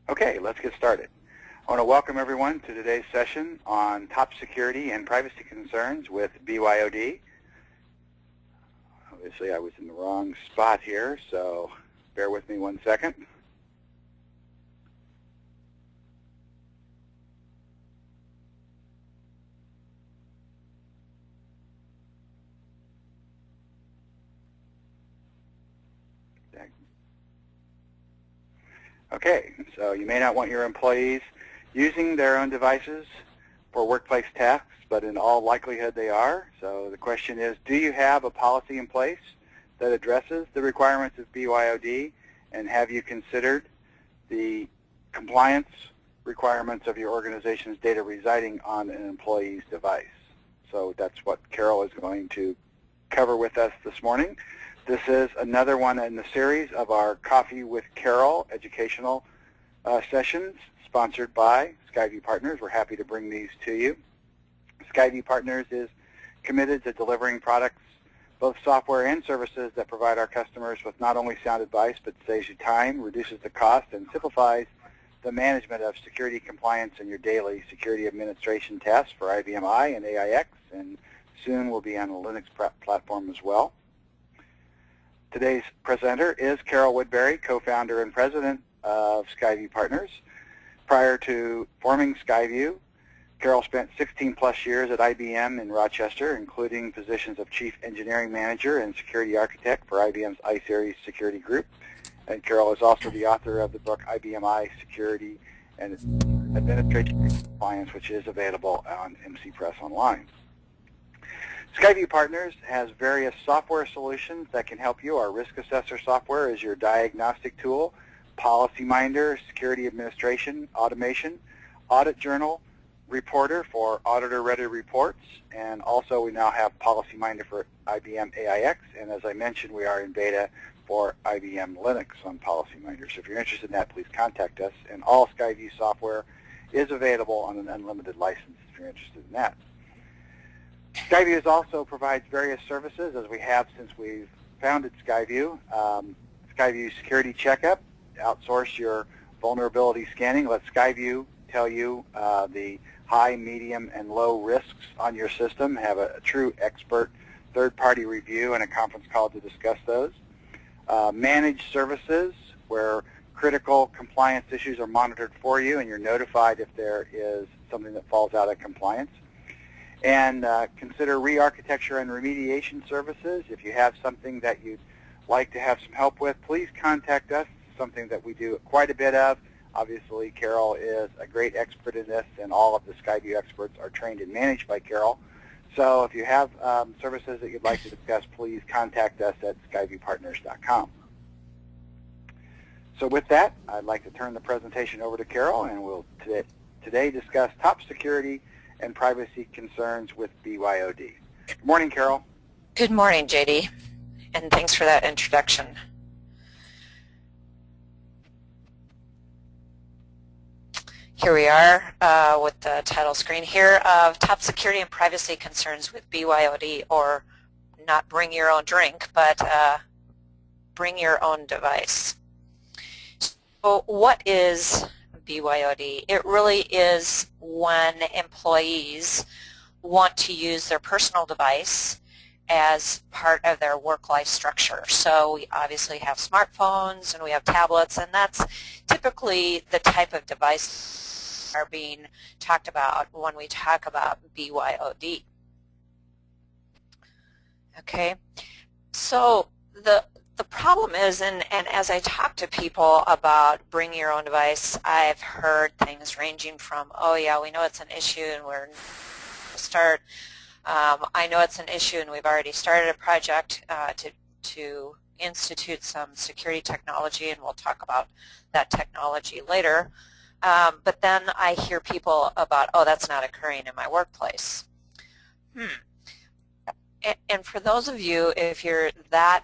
Okay, let's get started. I want to welcome everyone to today's session on top security and privacy concerns with BYOD. Obviously, I was in the wrong spot here, so bear with me one second. Okay, so you may not want your employees using their own devices for workplace tasks, but in all likelihood they are. So the question is, do you have a policy in place that addresses the requirements of BYOD, and have you considered the compliance requirements of your organization's data residing on an employee's device? So that's what Carol is going to cover with us this morning. This is another one in the series of our Coffee with Carol educational sessions sponsored by SkyView Partners. We're happy to bring these to you. SkyView Partners is committed to delivering products, both software and services, that provide our customers with not only sound advice, but saves you time, reduces the cost, and simplifies the management of security compliance in your daily security administration tasks for IBM I and AIX, and soon will be on the Linux platform as well. Today's presenter is Carol Woodbury, co-founder and president of SkyView Partners. Prior to forming SkyView, Carol spent 16-plus years at IBM in Rochester, including positions of chief engineering manager and security architect for IBM's I-Series security group. And Carol is also the author of the book IBM I Security and Administration Compliance, which is available on MC Press Online. SkyView Partners has various software solutions that can help you. Our Risk Assessor software is your diagnostic tool, Policy Minder, Security Administration, Automation, Audit Journal, Reporter for auditor-ready reports, and also we now have Policy Minder for IBM AIX, and as I mentioned, we are in beta for IBM Linux on Policy Minder. So if you're interested in that, please contact us, and all SkyView software is available on an unlimited license if you're interested in that. SkyView also provides various services, as we have since we've founded SkyView. SkyView Security Checkup, outsource your vulnerability scanning. Let SkyView tell you the high, medium, and low risks on your system. Have a true expert third-party review and a conference call to discuss those. Managed services, where critical compliance issues are monitored for you and you're notified if there is something that falls out of compliance. And consider re-architecture and remediation services. If you have something that you'd like to have some help with, please contact us. It's something that we do quite a bit of. Obviously, Carol is a great expert in this, and all of the SkyView experts are trained and managed by Carol. So if you have services that you'd like to discuss, please contact us at skyviewpartners.com. So with that, I'd like to turn the presentation over to Carol, and we'll today discuss top security and privacy concerns with BYOD. Good morning, Carol. Good morning, JD, and thanks for that introduction. Here we are with the title screen here of Top Security and Privacy Concerns with BYOD, or not bring your own drink, but bring your own device. So what is BYOD? It really is when employees want to use their personal device as part of their work-life structure. So we obviously have smartphones and we have tablets, and that's typically the type of device are being talked about when we talk about BYOD. Okay, so the problem is, and as I talk to people about bring your own device, I've heard things ranging from, oh yeah, we know it's an issue and we're start. I know it's an issue and we've already started a project to institute some security technology, and we'll talk about that technology later. But then I hear people about, oh, that's not occurring in my workplace. And for those of you, if you're that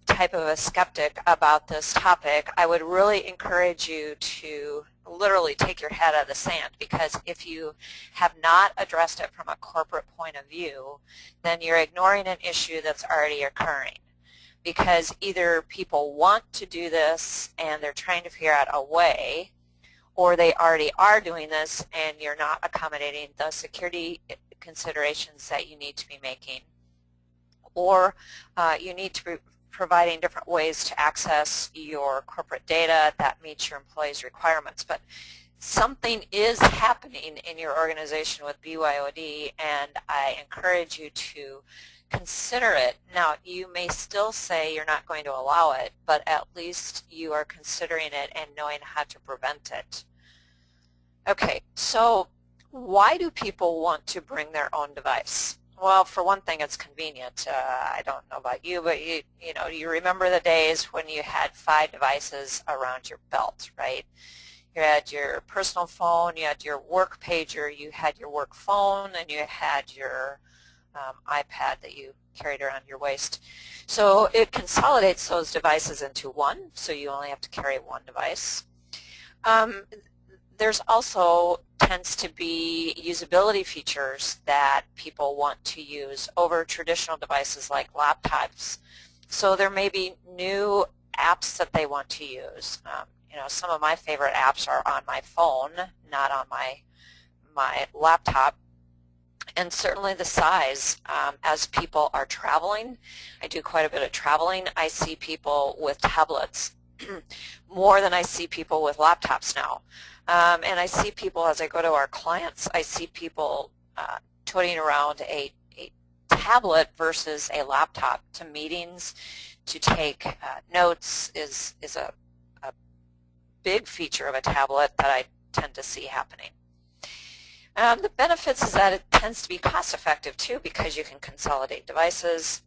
type of a skeptic about this topic, I would really encourage you to literally take your head out of the sand, because if you have not addressed it from a corporate point of view, then you're ignoring an issue that's already occurring. Because either people want to do this and they're trying to figure out a way, or they already are doing this and you're not accommodating the security considerations that you need to be making, or you need to be providing different ways to access your corporate data that meets your employees' requirements. But something is happening in your organization with BYOD, and I encourage you to consider it. Now, you may still say you're not going to allow it, but at least you are considering it and knowing how to prevent it. Okay, so why do people want to bring their own device? Well, for one thing, it's convenient. I don't know about you, but you remember the days when you had 5 devices around your belt, right? You had your personal phone, you had your work pager, you had your work phone, and you had your iPad that you carried around your waist. So it consolidates those devices into one, so you only have to carry one device. There's also tends to be usability features that people want to use over traditional devices like laptops. So there may be new apps that they want to use. Some of my favorite apps are on my phone, not on my laptop. And certainly the size, as people are traveling, I do quite a bit of traveling, I see people with tablets more than I see people with laptops now. And I see people, as I go to our clients, I see people toting around a tablet versus a laptop to meetings, to take notes is a big feature of a tablet that I tend to see happening. The benefits is that it tends to be cost effective too, because you can consolidate devices.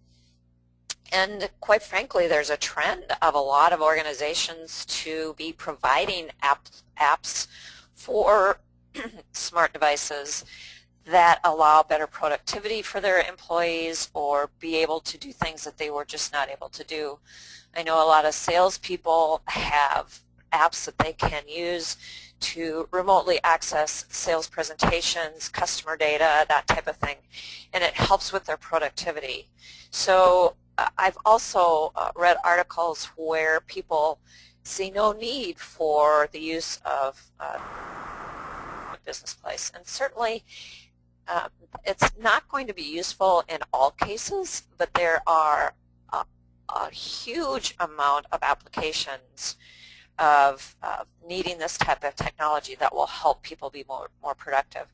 And quite frankly, there's a trend of a lot of organizations to be providing apps for smart devices that allow better productivity for their employees, or be able to do things that they were just not able to do. I know a lot of salespeople have apps that they can use to remotely access sales presentations, customer data, that type of thing, and it helps with their productivity. So I've also read articles where people see no need for the use of a business place, and certainly it's not going to be useful in all cases, but there are a huge amount of applications of needing this type of technology that will help people be more productive.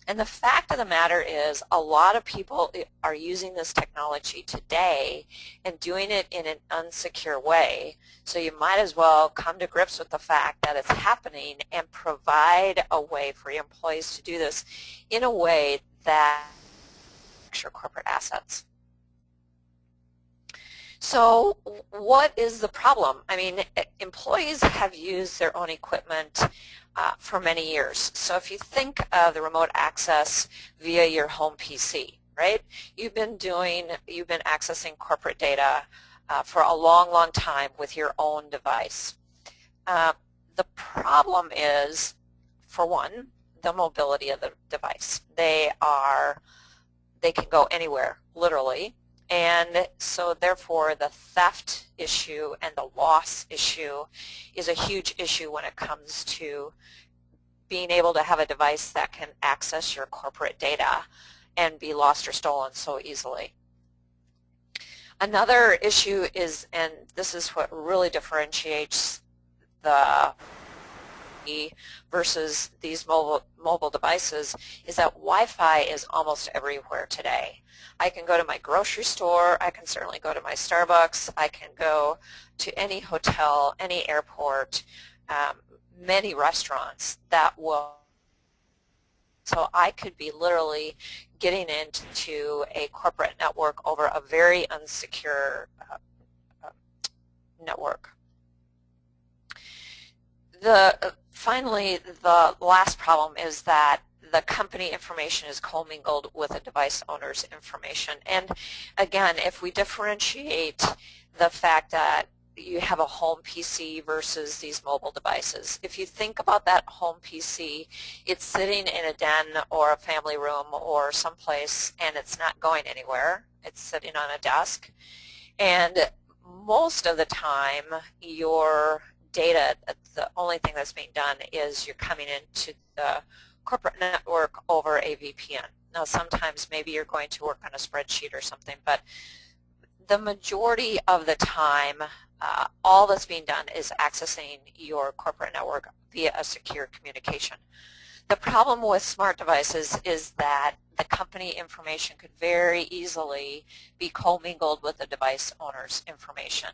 And the fact of the matter is, a lot of people are using this technology today and doing it in an unsecure way. So you might as well come to grips with the fact that it's happening and provide a way for your employees to do this in a way that protects your corporate assets. So what is the problem? I mean, employees have used their own equipment for many years. So if you think of the remote access via your home PC, right? You've been accessing corporate data for a long, long time with your own device. The problem is, for one, the mobility of the device. They can go anywhere, literally. And so therefore the theft issue and the loss issue is a huge issue when it comes to being able to have a device that can access your corporate data and be lost or stolen so easily. Another issue is, and this is what really differentiates the versus these mobile devices, is that Wi-Fi is almost everywhere today. I can go to my grocery store, I can certainly go to my Starbucks, I can go to any hotel, any airport, many restaurants that will, so I could be literally getting into a corporate network over a very unsecure network. Finally, the last problem is that the company information is commingled with a device owner's information. And again, if we differentiate the fact that you have a home PC versus these mobile devices, if you think about that home PC, it's sitting in a den or a family room or someplace, and it's not going anywhere. It's sitting on a desk. And most of the time, your data, the only thing that's being done is you're coming into the corporate network over a VPN. Now sometimes maybe you're going to work on a spreadsheet or something, but the majority of the time all that's being done is accessing your corporate network via a secure communication. The problem with smart devices is that the company information could very easily be commingled with the device owner's information.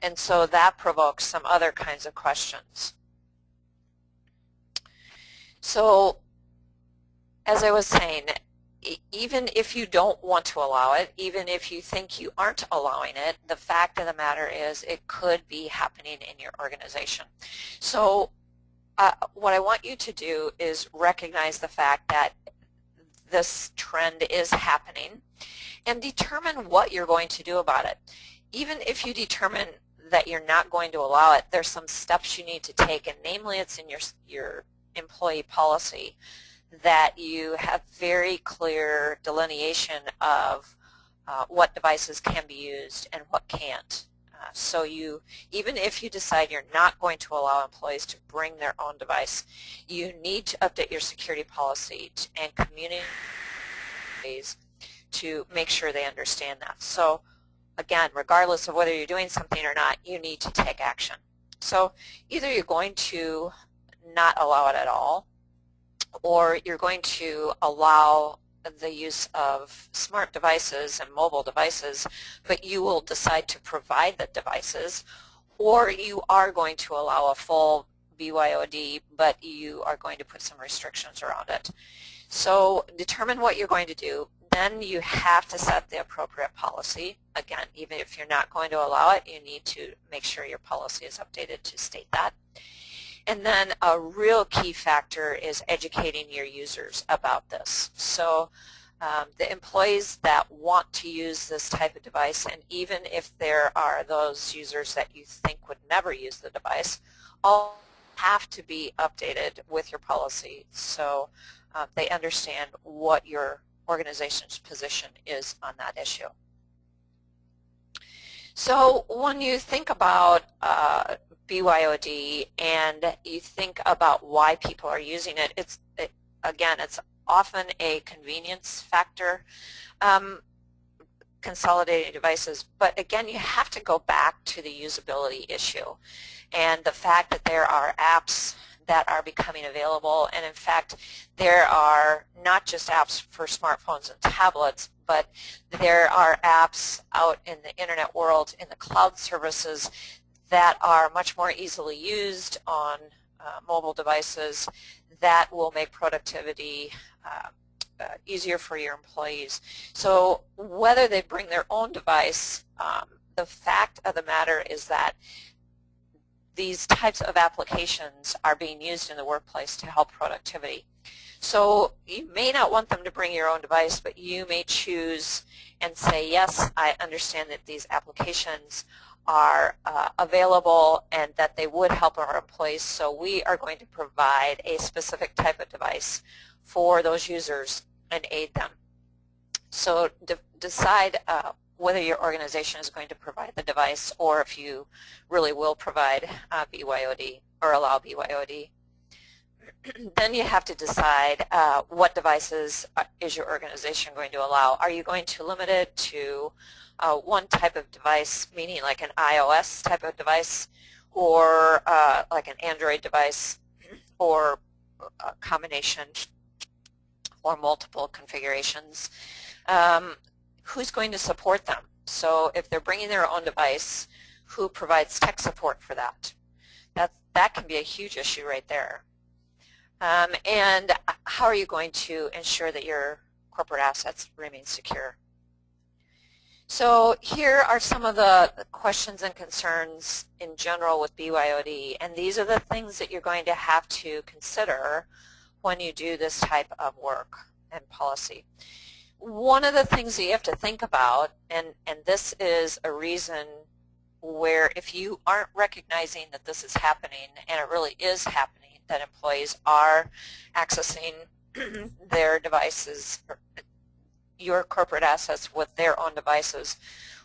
And so that provokes some other kinds of questions. So as I was saying, even if you don't want to allow it, even if you think you aren't allowing it, the fact of the matter is it could be happening in your organization. So what I want you to do is recognize the fact that this trend is happening and determine what you're going to do about it. Even if you determine that you're not going to allow it, there's some steps you need to take, and namely it's in your employee policy that you have very clear delineation of what devices can be used and what can't. So even if you decide you're not going to allow employees to bring their own device, you need to update your security policy and communicate to make sure they understand that. So again, regardless of whether you're doing something or not, you need to take action. So either you're going to not allow it at all, or you're going to allow the use of smart devices and mobile devices, but you will decide to provide the devices, or you are going to allow a full BYOD, but you are going to put some restrictions around it. So determine what you're going to do. Then you have to set the appropriate policy. Again, even if you're not going to allow it, you need to make sure your policy is updated to state that. And then a real key factor is educating your users about this. So the employees that want to use this type of device, and even if there are those users that you think would never use the device, all have to be updated with your policy so they understand what your organization's position is on that issue. So when you think about BYOD and you think about why people are using it, again, it's often a convenience factor, consolidating devices, but again, you have to go back to the usability issue and the fact that there are apps that are becoming available, and in fact, there are not just apps for smartphones and tablets, but there are apps out in the internet world, in the cloud services, that are much more easily used on mobile devices that will make productivity easier for your employees. So whether they bring their own device, the fact of the matter is that these types of applications are being used in the workplace to help productivity. So you may not want them to bring your own device, but you may choose and say, yes, I understand that these applications are available and that they would help our employees, so we are going to provide a specific type of device for those users and aid them. So decide whether your organization is going to provide the device or if you really will provide BYOD or allow BYOD. Then you have to decide what devices is your organization going to allow. Are you going to limit it to one type of device, meaning like an iOS type of device, or like an Android device, or a combination or multiple configurations? Who's going to support them? So if they're bringing their own device, who provides tech support for that? That can be a huge issue right there. And how are you going to ensure that your corporate assets remain secure? So here are some of the questions and concerns in general with BYOD, and these are the things that you're going to have to consider when you do this type of work and policy. One of the things that you have to think about, and this is a reason where if you aren't recognizing that this is happening, and it really is happening, that employees are accessing their devices, your corporate assets with their own devices,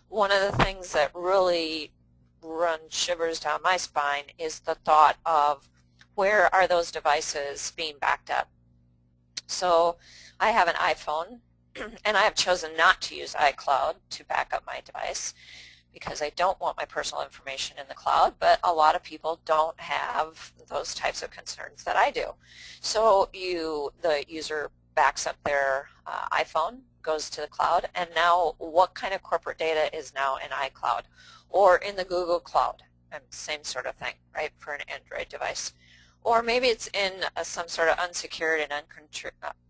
one of the things that really run shivers down my spine is the thought of where are those devices being backed up. So I have an iPhone, and I have chosen not to use iCloud to back up my device because I don't want my personal information in the cloud, but a lot of people don't have those types of concerns that I do. So the user backs up their iPhone, goes to the cloud, and now what kind of corporate data is now in iCloud or in the Google Cloud? Same sort of thing, right, for an Android device. Or maybe it's in some sort of unsecured and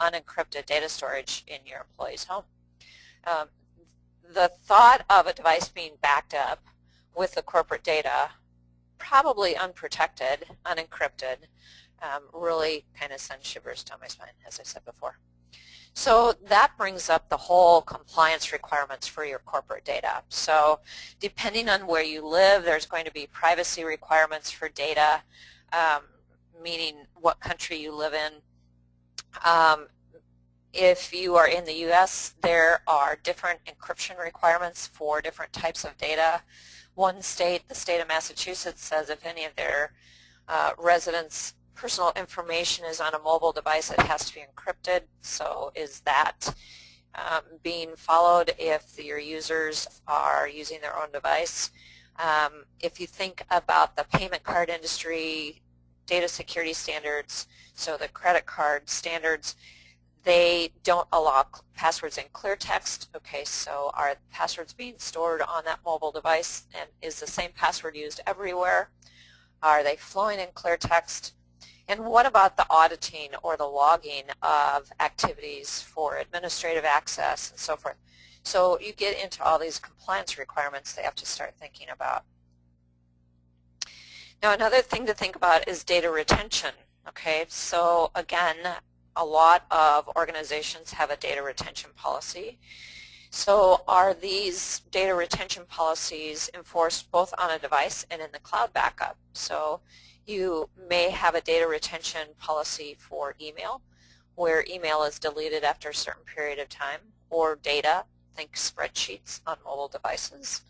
unencrypted data storage in your employee's home. The thought of a device being backed up with the corporate data, probably unprotected, unencrypted, really kind of sends shivers down my spine, as I said before. So that brings up the whole compliance requirements for your corporate data. So depending on where you live, there's going to be privacy requirements for data, meaning what country you live in. If you are in the U.S., there are different encryption requirements for different types of data. One state, the state of Massachusetts, says if any of their residents' personal information is on a mobile device, it has to be encrypted. So is that being followed if your users are using their own device? If you think about the payment card industry, data security standards, so the credit card standards, they don't allow passwords in clear text. Okay, so are passwords being stored on that mobile device, and is the same password used everywhere? Are they flowing in clear text? And what about the auditing or the logging of activities for administrative access and so forth? So you get into all these compliance requirements they have to start thinking about. Now another thing to think about is data retention. Okay, so again, a lot of organizations have a data retention policy. So are these data retention policies enforced both on a device and in the cloud backup? So you may have a data retention policy for email, where email is deleted after a certain period of time, or data, think spreadsheets on mobile devices.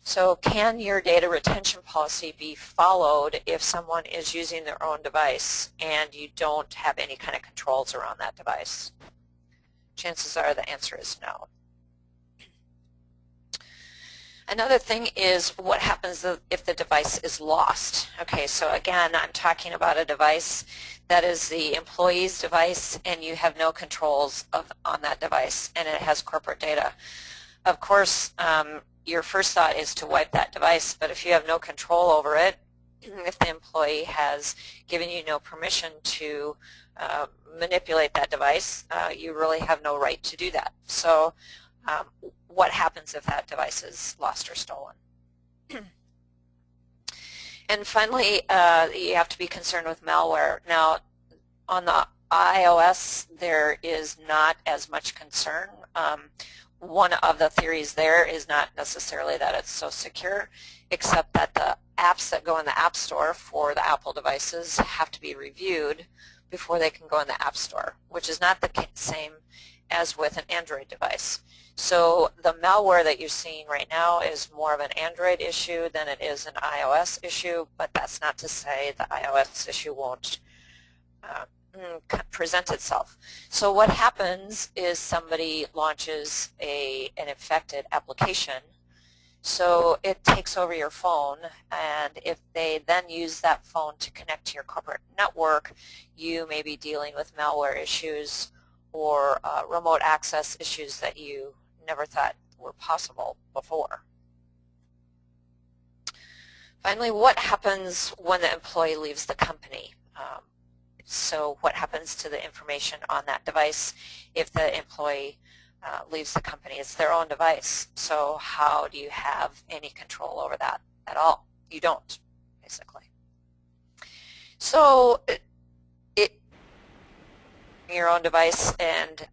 So can your data retention policy be followed if someone is using their own device and you don't have any kind of controls around that device? Chances are the answer is no. Another thing is what happens if the device is lost. Okay, so again, I'm talking about a device that is the employee's device and you have no controls on that device and it has corporate data. Of course, your first thought is to wipe that device, but if you have no control over it, if the employee has given you no permission to manipulate that device, you really have no right to do that. So what happens if that device is lost or stolen? And finally, you have to be concerned with malware. Now, on the iOS, there is not as much concern. One of the theories there is not necessarily that it's so secure, except that the apps that go in the App Store for the Apple devices have to be reviewed before they can go in the App Store, which is not the same as with an Android device. So the malware that you're seeing right now is more of an Android issue than it is an iOS issue, but that's not to say the iOS issue won't present itself. So what happens is somebody launches an infected application. So it takes over your phone, and if they then use that phone to connect to your corporate network, you may be dealing with malware issues or remote access issues that you never thought were possible before. Finally, what happens when the employee leaves the company? So what happens to the information on that device if the employee leaves the company? It's their own device. So how do you have any control over that at all? You don't, basically. So your own device and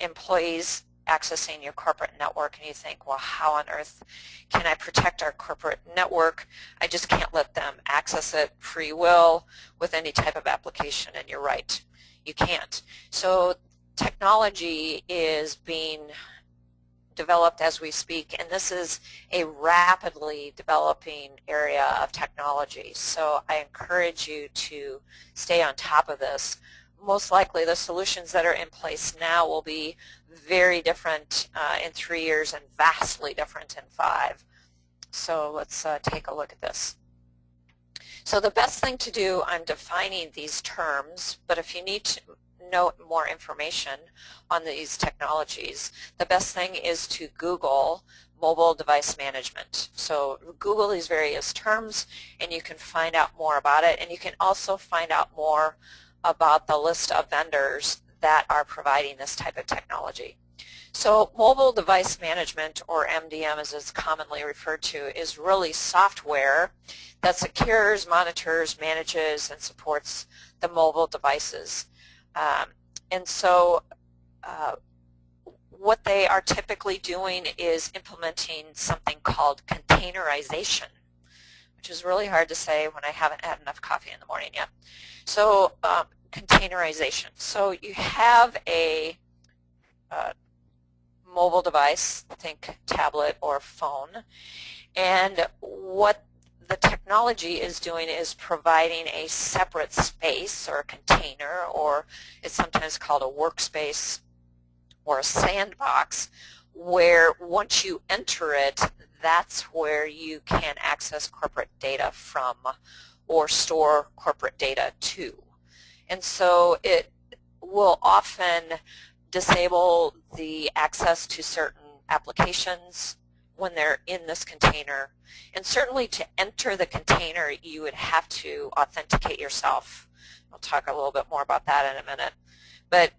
employees accessing your corporate network, and you think, well, how on earth can I protect our corporate network? I just can't let them access it free will with any type of application, and you're right, you can't. So technology is being developed as we speak, and this is a rapidly developing area of technology. So I encourage you to stay on top of this. Most likely the solutions that are in place now will be very different in 3 years and vastly different in 5. So let's take a look at this. So the best thing to do, I'm defining these terms, but if you need to know more information on these technologies, the best thing is to Google mobile device management. So Google these various terms and you can find out more about it, and you can also find out more about the list of vendors that are providing this type of technology. So mobile device management, or MDM as it's commonly referred to, is really software that secures, monitors, manages, and supports the mobile devices. And so what they are typically doing is implementing something called containerization, which is really hard to say when I haven't had enough coffee in the morning yet. So containerization. So you have a mobile device, think tablet or phone, and what the technology is doing is providing a separate space or a container, or it's sometimes called a workspace or a sandbox, where once you enter it, that's where you can access corporate data from or store corporate data to. And so it will often disable the access to certain applications when they're in this container. And certainly to enter the container, you would have to authenticate yourself. I'll talk a little bit more about that in a minute. But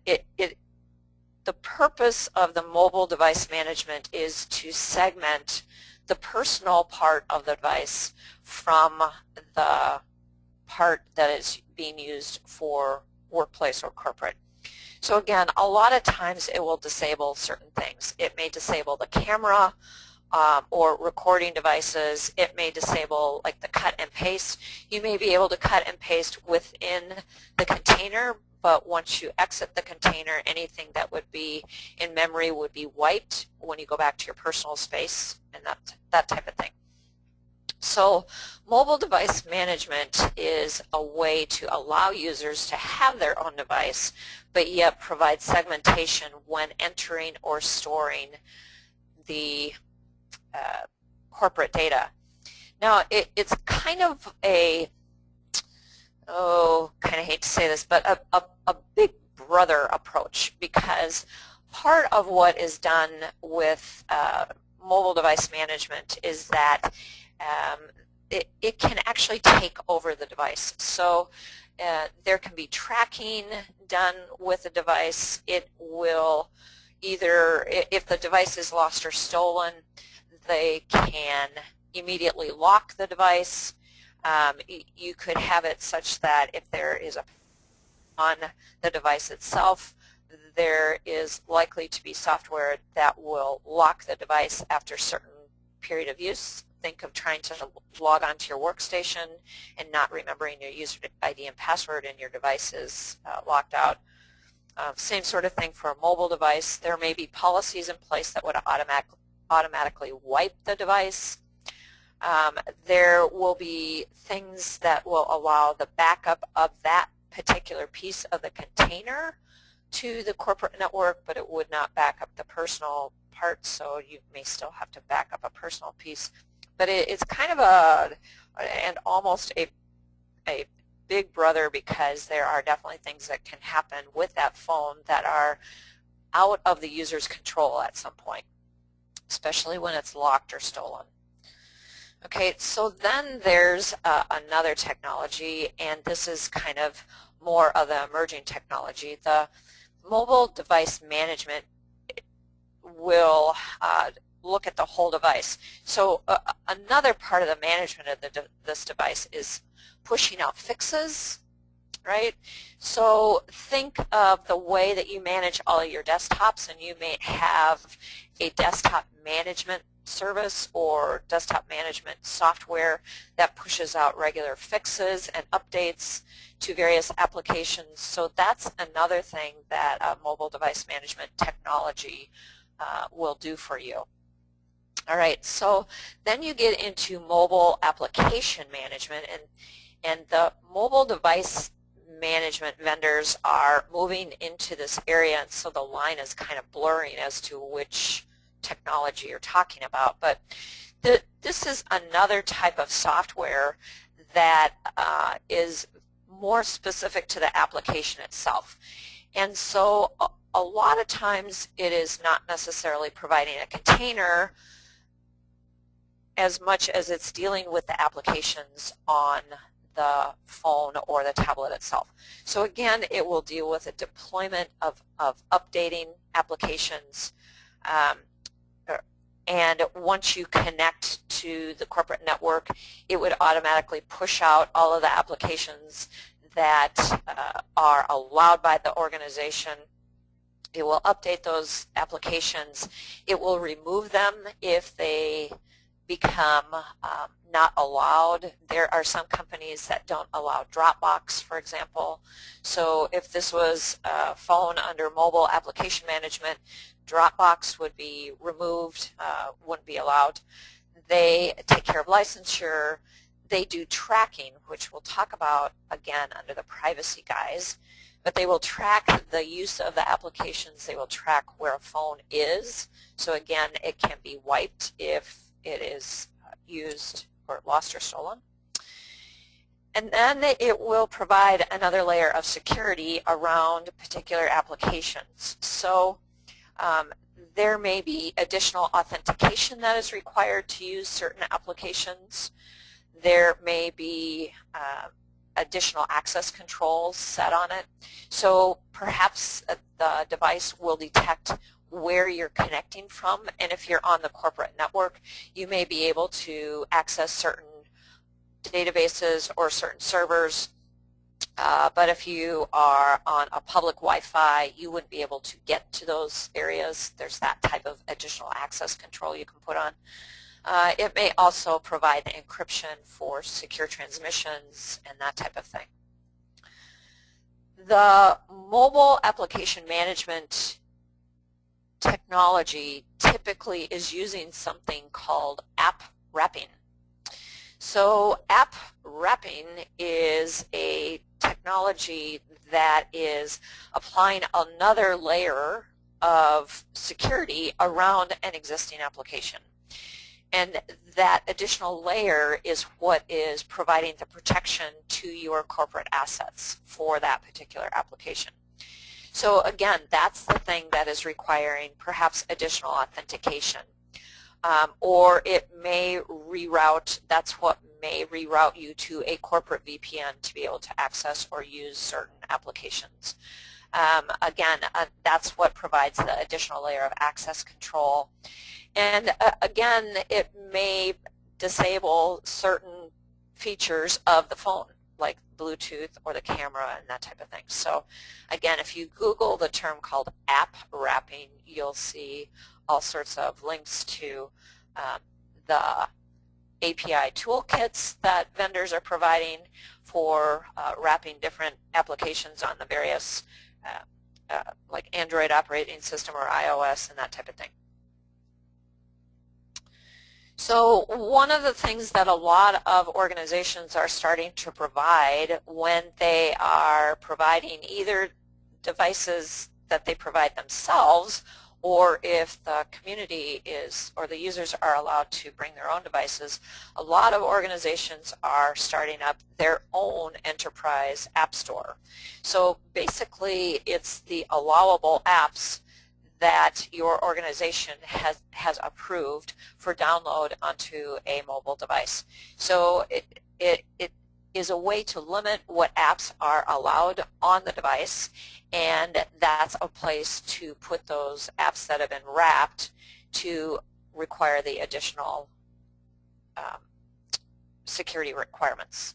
the purpose of the mobile device management is to segment the personal part of the device from the part that is being used for workplace or corporate. So again, a lot of times it will disable certain things. It may disable the camera or recording devices. It may disable like the cut and paste. You may be able to cut and paste within the container, but once you exit the container, anything that would be in memory would be wiped when you go back to your personal space and that type of thing. So mobile device management is a way to allow users to have their own device, but yet provide segmentation when entering or storing the corporate data. Now it's kind of a, kind of hate to say this, but a big brother approach, because part of what is done with mobile device management is that it can actually take over the device. So there can be tracking done with the device. It will either, if the device is lost or stolen, they can immediately lock the device. You could have it such that if there is a on the device itself, there is likely to be software that will lock the device after a certain period of use. Think of trying to log onto your workstation and not remembering your user ID and password, and your device is locked out. Same sort of thing for a mobile device. There may be policies in place that would automatically wipe the device. There will be things that will allow the backup of that particular piece of the container to the corporate network, but it would not back up the personal part, so you may still have to back up a personal piece. But it's kind of and almost a big brother, because there are definitely things that can happen with that phone that are out of the user's control at some point, especially when it's locked or stolen. Okay, so then there's another technology, and this is kind of more of the emerging technology. The mobile device management will look at the whole device. So another part of the management of this device is pushing out fixes, right? So think of the way that you manage all of your desktops, and you may have a desktop management service or desktop management software that pushes out regular fixes and updates to various applications. So that's another thing that mobile device management technology will do for you. All right, so then you get into mobile application management, and the mobile device management vendors are moving into this area, and so the line is kind of blurring as to which technology you're talking about. But this is another type of software that is more specific to the application itself. And so a lot of times it is not necessarily providing a container as much as it's dealing with the applications on the phone or the tablet itself. So again, it will deal with a deployment of updating applications, and once you connect to the corporate network, it would automatically push out all of the applications that are allowed by the organization. It will update those applications. It will remove them if they become not allowed. There are some companies that don't allow Dropbox, for example. So if this was fallen under mobile application management, Dropbox would be removed, wouldn't be allowed. They take care of licensure. They do tracking, which we'll talk about again under the privacy guise. But they will track the use of the applications. They will track where a phone is. So again, it can be wiped if it is used or lost or stolen. And then it will provide another layer of security around particular applications. So there may be additional authentication that is required to use certain applications. There may be additional access controls set on it. So perhaps the device will detect where you're connecting from, and if you're on the corporate network, you may be able to access certain databases or certain servers, but if you are on a public Wi-Fi, you wouldn't be able to get to those areas. There's that type of additional access control you can put on. It may also provide encryption for secure transmissions and that type of thing. The mobile application management technology typically is using something called app wrapping. So app wrapping is a technology that is applying another layer of security around an existing application. And that additional layer is what is providing the protection to your corporate assets for that particular application. So again, that's the thing that is requiring perhaps additional authentication. Or it may reroute, that's what may reroute you to a corporate VPN to be able to access or use certain applications. Again, that's what provides the additional layer of access control. And again, it may disable certain features of the phone, like Bluetooth or the camera and that type of thing. So again, if you Google the term called app wrapping, you'll see all sorts of links to the API toolkits that vendors are providing for wrapping different applications on the various like Android operating system or iOS and that type of thing. So one of the things that a lot of organizations are starting to provide when they are providing either devices that they provide themselves, or if the community is, or the users are allowed to bring their own devices, a lot of organizations are starting up their own enterprise app store. So basically it's the allowable apps that your organization has approved for download onto a mobile device. So it is a way to limit what apps are allowed on the device, and that's a place to put those apps that have been wrapped to require the additional security requirements.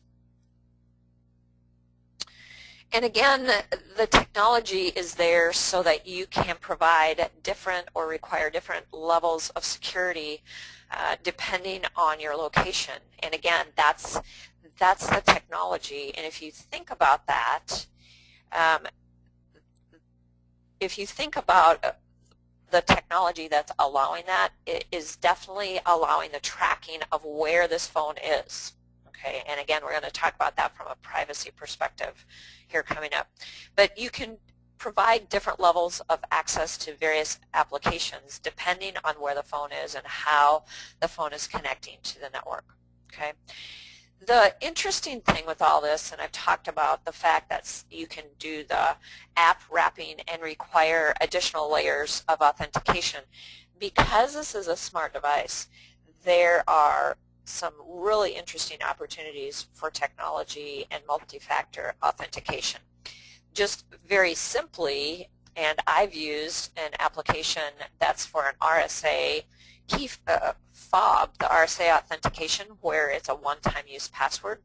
And again, the technology is there so that you can provide different or require different levels of security depending on your location. And again, that's the technology. And if you think about that, if you think about the technology that's allowing that is definitely allowing the tracking of where this phone is. Okay, and again, we're going to talk about that from a privacy perspective here coming up. But you can provide different levels of access to various applications depending on where the phone is and how the phone is connecting to the network. Okay. The interesting thing with all this, and I've talked about the fact that you can do the app wrapping and require additional layers of authentication. Because this is a smart device, there are some really interesting opportunities for technology and multi-factor authentication. Just very simply, and I've used an application that's for an RSA key fob, the RSA authentication, where it's a one-time use password.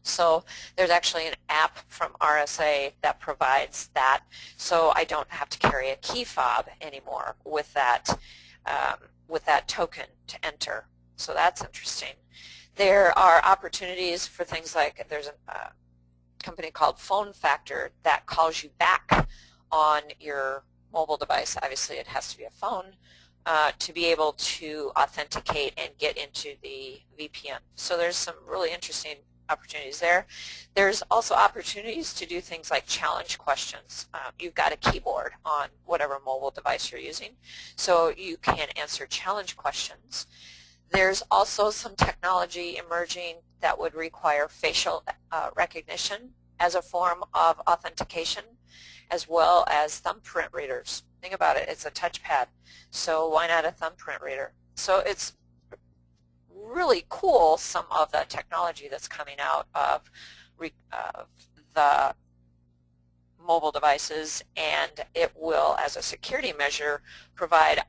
So there's actually an app from RSA that provides that, so I don't have to carry a key fob anymore with that token to enter. So that's interesting. There are opportunities for things like there's a company called Phone Factor that calls you back on your mobile device. Obviously, it has to be a phone to be able to authenticate and get into the VPN. So there's some really interesting opportunities there. There's also opportunities to do things like challenge questions. You've got a keyboard on whatever mobile device you're using, so you can answer challenge questions. There's also some technology emerging that would require facial recognition as a form of authentication, as well as thumbprint readers. Think about it, it's a touchpad, so why not a thumbprint reader? So it's really cool, some of the technology that's coming out of the mobile devices, and it will, as a security measure, provide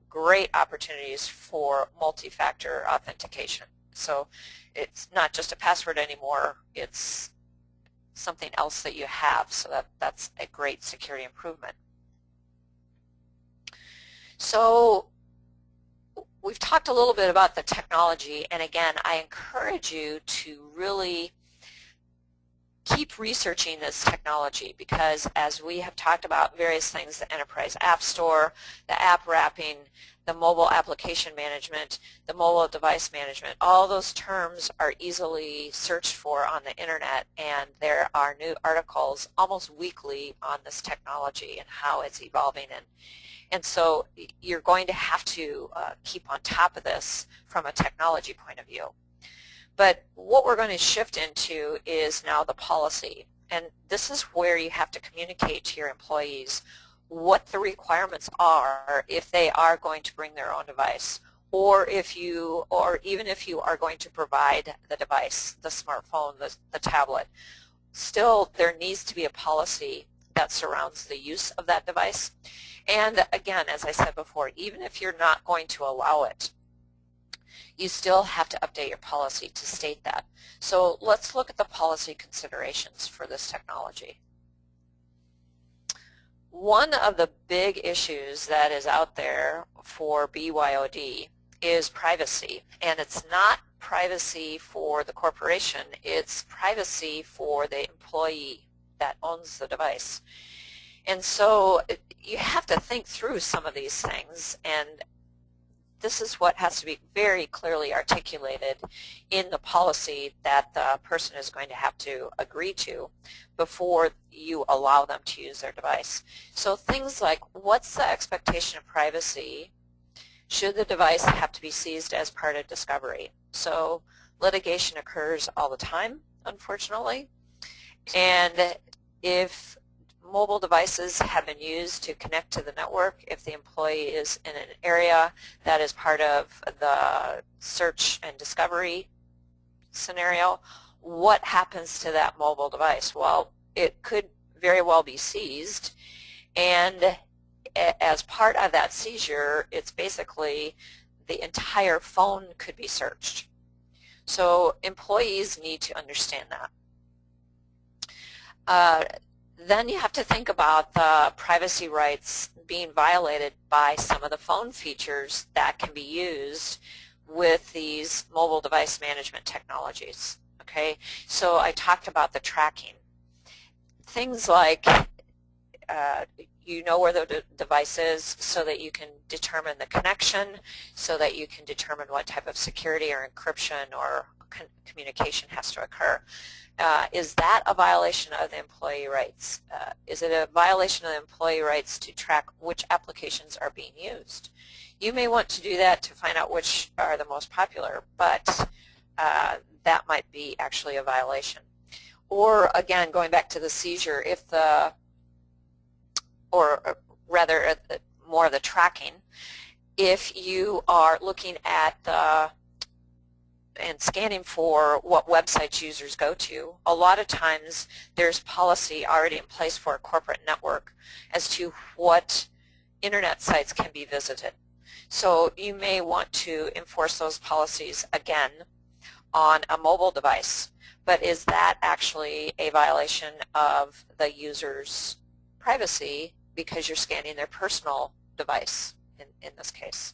great opportunities for multi-factor authentication. So it's not just a password anymore, it's something else that you have, so that's a great security improvement. So we've talked a little bit about the technology, and again, I encourage you to really keep researching this technology, because as we have talked about various things, the Enterprise App Store, the app wrapping, the mobile application management, the mobile device management, all those terms are easily searched for on the internet, and there are new articles almost weekly on this technology and how it's evolving. And so you're going to have to keep on top of this from a technology point of view. But what we're going to shift into is now the policy. And this is where you have to communicate to your employees what the requirements are if they are going to bring their own device, or even if you are going to provide the device, the smartphone, the tablet. Still, there needs to be a policy that surrounds the use of that device. And again, as I said before, even if you're not going to allow it, you still have to update your policy to state that. So let's look at the policy considerations for this technology. One of the big issues that is out there for BYOD is privacy, and it's not privacy for the corporation, it's privacy for the employee that owns the device. And so you have to think through some of these things, and this is what has to be very clearly articulated in the policy that the person is going to have to agree to before you allow them to use their device. So things like, what's the expectation of privacy should the device have to be seized as part of discovery? So litigation occurs all the time, unfortunately, and if mobile devices have been used to connect to the network, if the employee is in an area that is part of the search and discovery scenario, what happens to that mobile device? Well, it could very well be seized, and as part of that seizure, it's basically the entire phone could be searched. So employees need to understand that. Then you have to think about the privacy rights being violated by some of the phone features that can be used with these mobile device management technologies. Okay, so I talked about the tracking. Things like you know where the device is so that you can determine the connection, so that you can determine what type of security or encryption or communication has to occur. Is that a violation of the employee rights? Is it a violation of the employee rights to track which applications are being used? You may want to do that to find out which are the most popular, but that might be actually a violation. Or again, going back to the seizure, if or rather more of the tracking, if you are looking at and scanning for what websites users go to, a lot of times there's policy already in place for a corporate network as to what internet sites can be visited. So you may want to enforce those policies again on a mobile device, but is that actually a violation of the user's privacy because you're scanning their personal device in this case?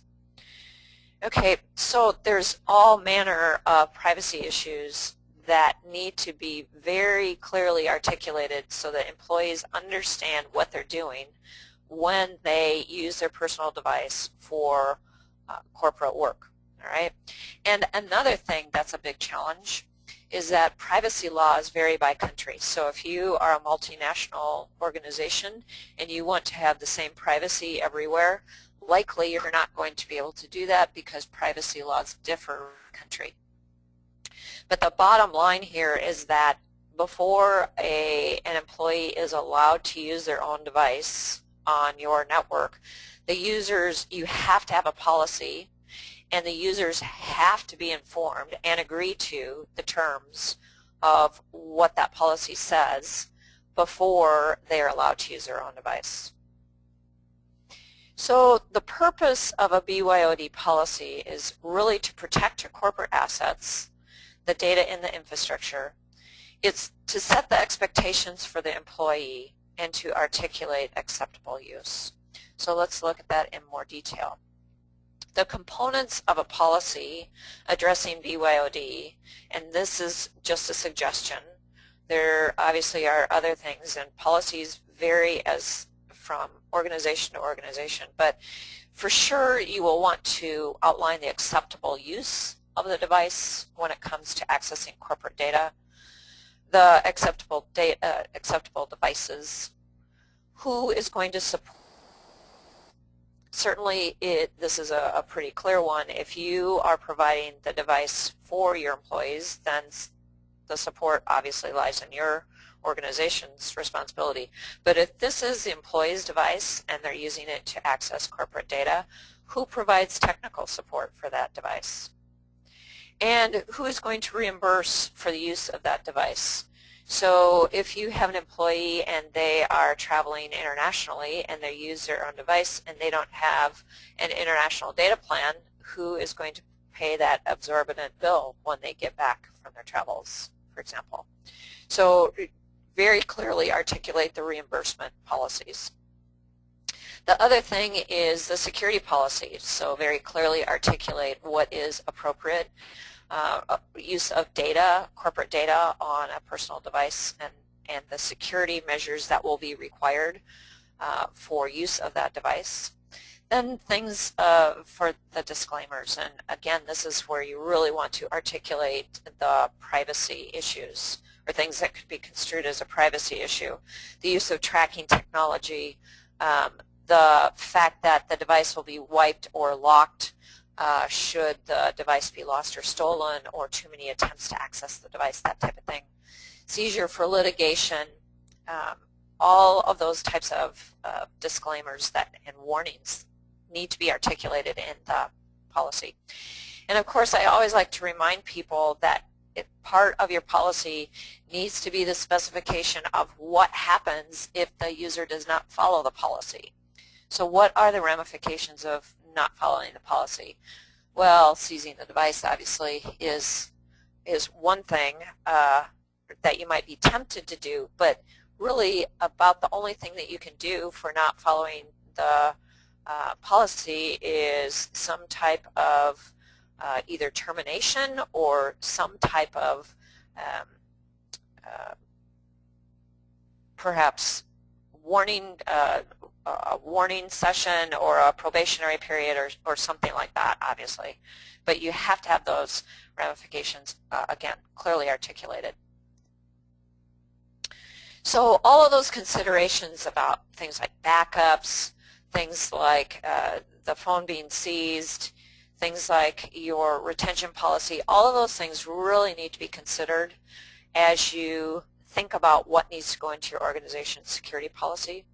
Okay, so there's all manner of privacy issues that need to be very clearly articulated so that employees understand what they're doing when they use their personal device for corporate work, all right? And another thing that's a big challenge is that privacy laws vary by country. So if you are a multinational organization and you want to have the same privacy everywhere, likely you're not going to be able to do that because privacy laws differ by country. But the bottom line here is that before an employee is allowed to use their own device on your network, you have to have a policy, and the users have to be informed and agree to the terms of what that policy says before they are allowed to use their own device. So the purpose of a BYOD policy is really to protect your corporate assets, the data in the infrastructure. It's to set the expectations for the employee and to articulate acceptable use. So let's look at that in more detail. The components of a policy addressing BYOD, and this is just a suggestion, there obviously are other things, and policies vary from organization to organization, but for sure you will want to outline the acceptable use of the device when it comes to accessing corporate data, the acceptable devices, who is going to support. Certainly this is a pretty clear one. If you are providing the device for your employees, then the support obviously lies in your organization's responsibility. But if this is the employee's device and they're using it to access corporate data, who provides technical support for that device? And who is going to reimburse for the use of that device? So if you have an employee and they are traveling internationally and they use their own device and they don't have an international data plan, who is going to pay that exorbitant bill when they get back from their travels, for example? So very clearly articulate the reimbursement policies. The other thing is the security policy. So very clearly articulate what is appropriate use of data, corporate data on a personal device, and the security measures that will be required for use of that device. Then things for the disclaimers, and again this is where you really want to articulate the privacy issues or things that could be construed as a privacy issue. The use of tracking technology, the fact that the device will be wiped or locked should the device be lost or stolen, or too many attempts to access the device, that type of thing. Seizure for litigation, all of those types of disclaimers and warnings need to be articulated in the policy. And of course I always like to remind people that part of your policy needs to be the specification of what happens if the user does not follow the policy. So what are the ramifications of not following the policy? Well, seizing the device obviously is one thing that you might be tempted to do, but really about the only thing that you can do for not following the policy is some type of either termination or some type of perhaps warning a warning session or a probationary period or something like that, obviously. But you have to have those ramifications, again, clearly articulated. So all of those considerations about things like backups, things like the phone being seized, things like your retention policy, all of those things really need to be considered as you think about what needs to go into your organization's security policy.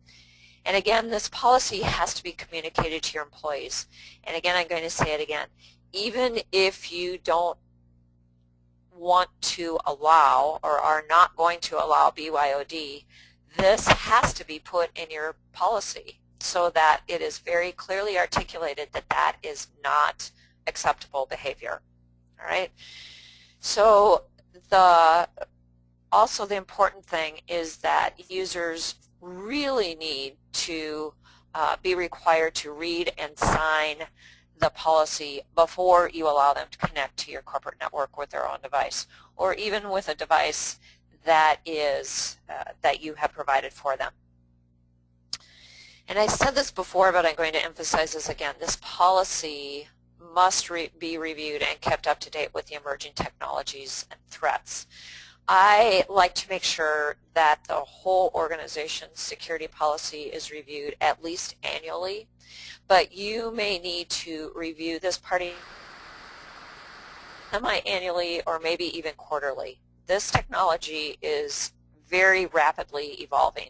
And again, this policy has to be communicated to your employees. And again, I'm going to say it again. Even if you don't want to allow or are not going to allow BYOD, this has to be put in your policy so that it is very clearly articulated that that is not acceptable behavior. All right. So also the important thing is that users really need to be required to read and sign the policy before you allow them to connect to your corporate network with their own device, or even with a device that is that you have provided for them. And I said this before, but I'm going to emphasize this again. This policy must be reviewed and kept up to date with the emerging technologies and threats. I like to make sure that the whole organization's security policy is reviewed at least annually, but you may need to review this part semi-annually or maybe even quarterly. This technology is very rapidly evolving,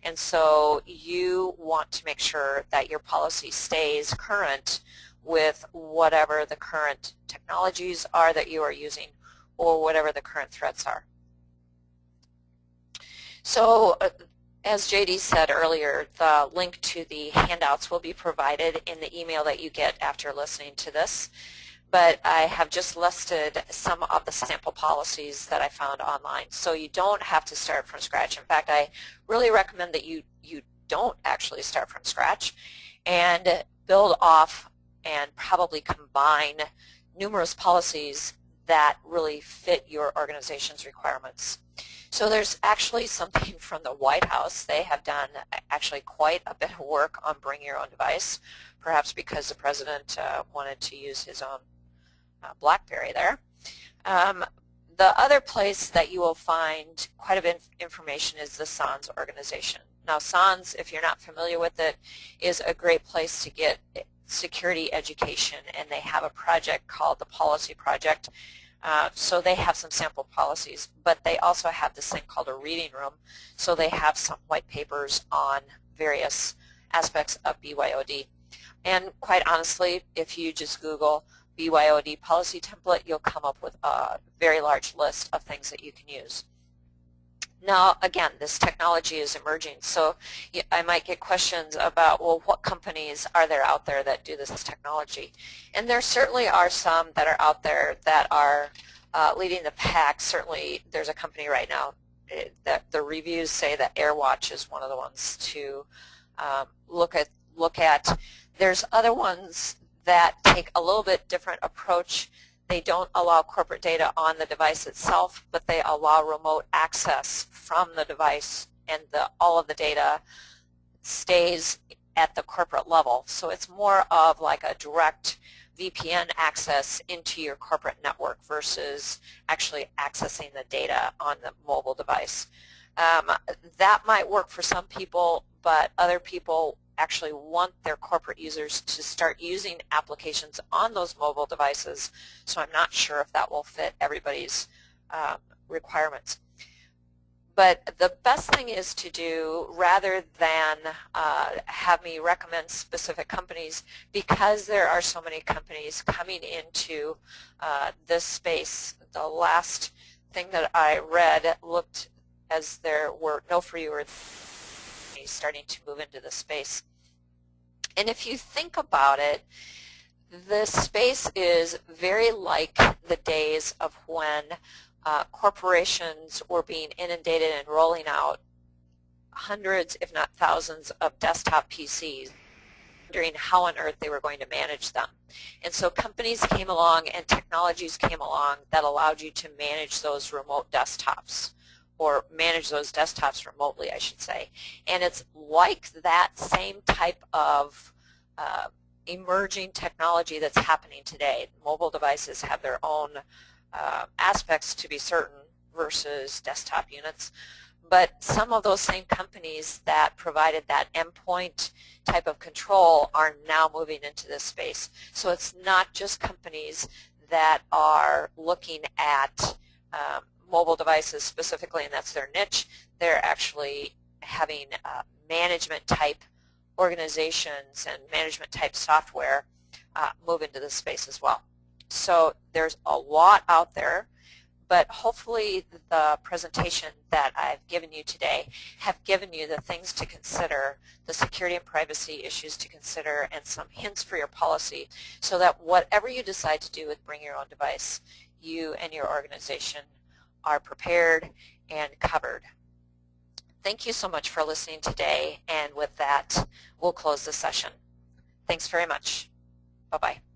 and so you want to make sure that your policy stays current with whatever the current technologies are that you are using or whatever the current threats are. So as JD said earlier, the link to the handouts will be provided in the email that you get after listening to this. But I have just listed some of the sample policies that I found online. So you don't have to start from scratch. In fact, I really recommend that you don't actually start from scratch and build off and probably combine numerous policies that really fit your organization's requirements. So there's actually something from the White House. They have done actually quite a bit of work on bring your own device, perhaps because the president wanted to use his own BlackBerry there. The other place that you will find quite a bit of information is the SANS organization. Now SANS, if you're not familiar with it, is a great place to get security education, and they have a project called the Policy Project. So they have some sample policies, but they also have this thing called a reading room. So they have some white papers on various aspects of BYOD. And quite honestly, if you just Google BYOD policy template, you'll come up with a very large list of things that you can use. Now, again, this technology is emerging, so I might get questions about, well, what companies are there out there that do this technology? And there certainly are some that are out there that are leading the pack. Certainly, there's a company right now that the reviews say that AirWatch is one of the ones to look at. There's other ones that take a little bit different approach. They don't allow corporate data on the device itself, but they allow remote access from the device, and all of the data stays at the corporate level. So it's more of like a direct VPN access into your corporate network versus actually accessing the data on the mobile device. That might work for some people, but other people actually want their corporate users to start using applications on those mobile devices, so I'm not sure if that will fit everybody's requirements. But the best thing is to do, rather than have me recommend specific companies, because there are so many companies coming into this space. The last thing that I read looked as there were no fewer starting to move into the space. And if you think about it, this space is very like the days of when corporations were being inundated and rolling out hundreds, if not thousands, of desktop PCs, wondering how on earth they were going to manage them. And so companies came along and technologies came along that allowed you to manage those remote desktops or manage those desktops remotely, I should say. And it's like that same type of emerging technology that's happening today. Mobile devices have their own aspects, to be certain, versus desktop units. But some of those same companies that provided that endpoint type of control are now moving into this space. So it's not just companies that are looking at mobile devices specifically, and that's their niche. They're actually having management type organizations and management type software move into this space as well. So there's a lot out there, but hopefully the presentation that I've given you today have given you the things to consider, the security and privacy issues to consider, and some hints for your policy so that whatever you decide to do with Bring Your Own Device, you and your organization are prepared and covered. Thank you so much for listening today, and with that, we'll close the session. Thanks very much. Bye-bye.